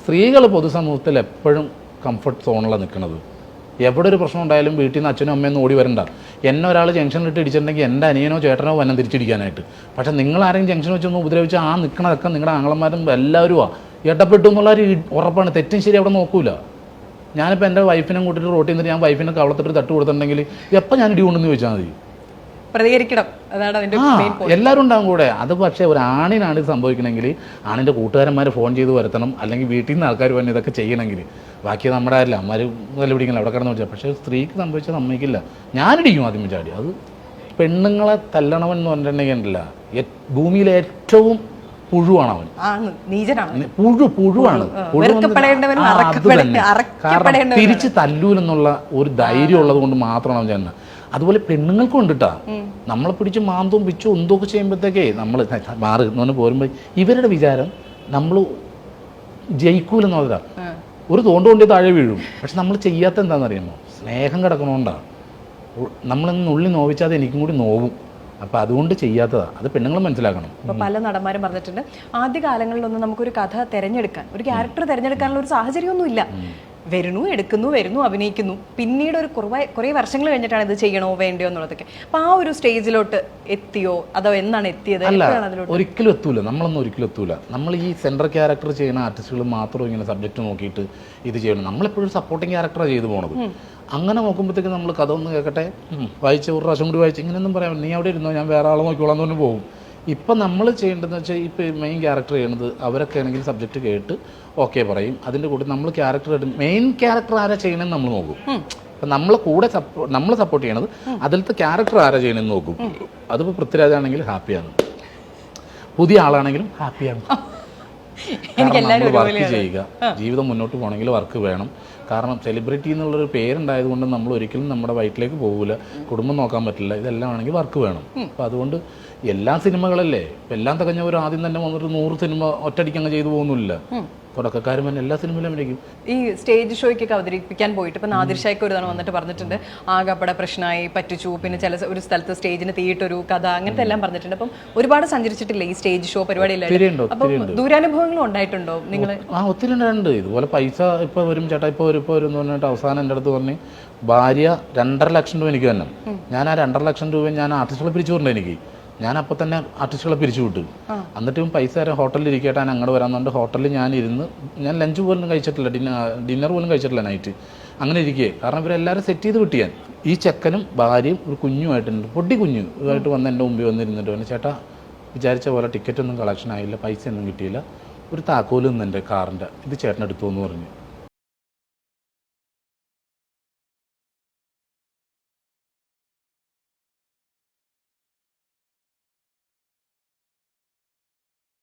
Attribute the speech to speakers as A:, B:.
A: സ്ത്രീകൾ പൊതുസമൂഹത്തിൽ എപ്പോഴും കംഫർട്ട് സോണിലാണ് നിൽക്കുന്നത്. എവിടെ ഒരു പ്രശ്നം ഉണ്ടായാലും വീട്ടിൽ നിന്ന് അച്ഛനും അമ്മയൊന്നും ഓടി വരണ്ട. എന്നെ ഒരാൾ ജംഗ്ഷനിലിട്ട് ഇടിച്ചിട്ടുണ്ടെങ്കിൽ എൻ്റെ അനിയനോ ചേട്ടനോ വന്നം തിരിച്ചിടിക്കാനായിട്ട്. പക്ഷേ നിങ്ങളാരെങ്കിലും ജംഗ്ഷൻ വെച്ചൊന്ന് ഉപദ്രവിച്ച് ആ നിൽക്കണതൊക്കെ നിങ്ങളുടെ ആങ്ങളമാരും എല്ലാവരും ഇടപെട്ടു എന്നുള്ളൊരു ഉറപ്പാണ്. തെറ്റും ശരി അവിടെ നോക്കൂല. ഞാനിപ്പോൾ എൻ്റെ വൈഫിനെ കൂട്ടിയിട്ട് റോട്ടിൽ നിന്നിട്ട് ഞാൻ വൈഫിനെ കവളത്തിട്ട് തട്ട് കൊടുത്തിട്ടുണ്ടെങ്കിൽ എപ്പോൾ ഞാൻ ഇടി കൊണ്ടെന്ന് ചോദിച്ചാൽ മതി,
B: പ്രതികരിക്കണം. അതാണ് അതിന്റെ
A: എല്ലാവരും ഉണ്ടാകും കൂടെ. അത് പക്ഷേ ഒരു ആണിനാണ് ഇത് സംഭവിക്കണമെങ്കിൽ ആണിൻ്റെ കൂട്ടുകാരന്മാർ ഫോൺ ചെയ്ത് വരുത്തണം, അല്ലെങ്കിൽ വീട്ടിൽ നിന്ന് ആൾക്കാർ വന്ന് ഇതൊക്കെ ചെയ്യണമെങ്കിൽ. ബാക്കി നമ്മുടെ അല്ല അമ്മമാർ നല്ല പിടിക്കില്ല അവിടെ കിടന്ന് വെച്ചാൽ. പക്ഷേ സ്ത്രീക്ക് സംഭവിച്ചാൽ സമ്മതിക്കില്ല. ഞാനിടിക്കും ആദ്യം ചാടി. അത് പെണ്ണുങ്ങളെ തല്ലണമെന്ന് പറഞ്ഞിട്ടുണ്ടെങ്കിലല്ല, ഭൂമിയിലെ ഏറ്റവും പുഴുവാണ് അവൻ. പുഴുവാണ്. കാരണം തിരിച്ച് തല്ലൂലെന്നുള്ള ഒരു ധൈര്യം ഉള്ളത് കൊണ്ട് മാത്രമാണ് അവൻ ചെയ്യുന്നത്. അതുപോലെ പെണ്ണുങ്ങൾക്കും ഉണ്ടിട്ടാ. നമ്മളെ പിടിച്ച് മാന്തവും പിച്ചും എന്തൊക്കെ ചെയ്യുമ്പോഴത്തേക്കേ നമ്മൾ മാറി എന്ന് പോരുമ്പോൾ ഇവരുടെ വിചാരം നമ്മൾ ജയിക്കൂലെന്നുള്ളതാ. ഒരു തോണ്ടുകൊണ്ടേ താഴെ വീഴും. പക്ഷെ നമ്മൾ ചെയ്യാത്ത എന്താണെന്നറിയാമോ? സ്നേഹം കിടക്കണോണ്ടാണ്. നമ്മളൊന്ന് ഉള്ളി നോവിച്ചാൽ എനിക്കും കൂടി നോവും. അപ്പം അതുകൊണ്ട് ചെയ്യാത്തതാണ്. അത് പെണ്ണുങ്ങൾ മനസ്സിലാക്കണം.
B: ഇപ്പോൾ പല നടന്മാരും പറഞ്ഞിട്ടുണ്ട്, ആദ്യ കാലങ്ങളിലൊന്നും നമുക്കൊരു കഥ തിരഞ്ഞെടുക്കാൻ, ഒരു ക്യാരക്ടർ തിരഞ്ഞെടുക്കാനുള്ള ഒരു സാഹചര്യമൊന്നുമില്ല. എടുക്കുന്നു, അഭിനയിക്കുന്നു. പിന്നീട് ഒരു കുറേ വർഷങ്ങൾ കഴിഞ്ഞിട്ടാണ് ഇത് ചെയ്യണോ വേണ്ടയോ എന്നുള്ളതൊക്കെ. അപ്പോൾ ആ ഒരു സ്റ്റേജിലോട്ട് എത്തിയോ, അതോ എന്നാണ് എത്തിയത്?
A: അല്ല, ഒരിക്കലും എത്തൂല. നമ്മളൊന്നും ഒരിക്കലും എത്തൂല. നമ്മൾ ഈ സെൻട്രൽ ക്യാരക്ടർ ചെയ്യുന്ന ആർട്ടിസ്റ്റുകൾ മാത്രം ഇങ്ങനെ സബ്ജക്റ്റ് നോക്കിയിട്ട് ഇത് ചെയ്യണം. നമ്മളെപ്പോഴും സപ്പോർട്ടിങ് ക്യാരക്ടറാണ് ചെയ്തു പോണത്. അങ്ങനെ നോക്കുമ്പോഴത്തേക്ക് നമ്മൾ കഥ ഒന്ന് കേൾക്കട്ടെ, വായിച്ച് ഒരു പ്രാവശ്യം കൂടി വായിച്ച് ഇങ്ങനെയൊന്നും പറയാം, നീ അവിടെ ഇരുന്നോ ഞാൻ വേറെ ആളെ നോക്കിക്കോളാം എന്ന് പറഞ്ഞ് പോകും. ഇപ്പം നമ്മൾ ചെയ്യേണ്ടതെന്ന് വെച്ചാൽ ഇപ്പോൾ മെയിൻ ക്യാരക്ടർ ചെയ്യണത് അവരൊക്കെ ആണെങ്കിൽ സബ്ജക്റ്റ് കേട്ട് ഓക്കെ പറയും. അതിൻ്റെ കൂടെ നമ്മൾ ക്യാരക്ടർ മെയിൻ ക്യാരക്ടർ ആരാ ചെയ്യണമെന്ന് നമ്മൾ നോക്കും. അപ്പം നമ്മളെ കൂടെ നമ്മൾ സപ്പോർട്ട് ചെയ്യണത് അതിലത്തെ ക്യാരക്ടർ ആരാ ചെയ്യണമെന്ന് നോക്കും. അതിപ്പോൾ പൃഥ്വിരാജാണെങ്കിൽ ഹാപ്പിയാണ്, പുതിയ ആളാണെങ്കിലും ഹാപ്പിയാണ്. നമ്മൾ വർക്ക് ചെയ്യുക, ജീവിതം മുന്നോട്ട് പോകണമെങ്കിൽ വർക്ക് വേണം. കാരണം സെലിബ്രിറ്റി എന്നുള്ളൊരു പേരുണ്ടായതുകൊണ്ട് നമ്മൾ ഒരിക്കലും നമ്മുടെ വയറ്റിലേക്ക് പോകില്ല, കുടുംബം നോക്കാൻ പറ്റില്ല. ഇതെല്ലാം ആണെങ്കിൽ വർക്ക് വേണം. അപ്പം അതുകൊണ്ട് എല്ലാ സിനിമകളല്ലേ, എല്ലാം തികഞ്ഞവർ ആദ്യം തന്നെ വന്നിട്ട് 100 സിനിമ ഒറ്റയടിക്കങ്ങ് ചെയ്തു പോകുന്നില്ല. തുടക്കക്കാരും തന്നെ എല്ലാ സിനിമയിലും അഭിനയിക്കും.
B: ഈ സ്റ്റേജ് ഷോയ്ക്കൊക്കെ അവതരിപ്പിക്കാൻ പോയിട്ട് ഇപ്പം നാദിർഷായ്ക്ക് ഒരു തവണ വന്നിട്ട് പറഞ്ഞിട്ടുണ്ട്, ആകെപ്പടെ പ്രശ്നമായി, പറ്റിച്ചു, പിന്നെ ചില ഒരു സ്ഥലത്ത് സ്റ്റേജിന് തീയിട്ടൊരു കഥ, അങ്ങനത്തെ എല്ലാം പറഞ്ഞിട്ടുണ്ട്. അപ്പം ഒരുപാട് സഞ്ചരിച്ചിട്ടില്ല ഈ സ്റ്റേജ് ഷോ പരിപാടിയിലായിരുന്നു. അപ്പം ദൂരാനുഭവങ്ങളും ഉണ്ടായിട്ടുണ്ടോ നിങ്ങൾ?
A: ഒത്തിരി ഉണ്ട്. ഇതുപോലെ പൈസ ഇപ്പോൾ വരും ചേട്ടാ, ഇപ്പോൾ വരും എന്ന് പറഞ്ഞിട്ട് അവസാനം എൻ്റെ അടുത്ത് പറഞ്ഞ് ഭാര്യ 2.5 ലക്ഷം രൂപ എനിക്ക് തന്നെ. ഞാൻ ആ 2.5 ലക്ഷം രൂപ ഞാൻ ആർട്ടിസ്റ്റുകളെ പിരിച്ചു വിടണ്ട. എനിക്ക് ഞാൻ അപ്പം തന്നെ ആർട്ടിസ്റ്റുകളെ പിരിച്ചു വിട്ടു. എന്നിട്ടും പൈസ തരാൻ ഹോട്ടലിൽ ഇരിക്കട്ടെ, ഞാൻ അങ്ങോട്ട് വരാമെന്നുണ്ട്. ഹോട്ടലിൽ ഞാൻ ലഞ്ച് പോലും കഴിച്ചിട്ടില്ല, ഡിന്നർ പോലും കഴിച്ചിട്ടില്ല നൈറ്റ്. അങ്ങനെ ഇരിക്കുകയെ. കാരണം ഇവരെല്ലാവരും സെറ്റ് ചെയ്ത് വിട്ടു. ഞാൻ ഈ ചെക്കനും ഭാര്യയും ഒരു കുഞ്ഞുമായിട്ടുണ്ട്, പൊടി കുഞ്ഞു ഇതായിട്ട് വന്ന് എൻ്റെ മുമ്പിൽ വന്നിരുന്നിട്ട് പറഞ്ഞു, ചേട്ടാ വിചാരിച്ച പോലെ ടിക്കറ്റൊന്നും കളക്ഷൻ ആയില്ല, പൈസ ഒന്നും കിട്ടിയില്ല, ഒരു താക്കോല് നിന്ന് എൻ്റെ കാറിൻ്റെ ഇത് ചേട്ടനെടുത്തു എന്ന് പറഞ്ഞു.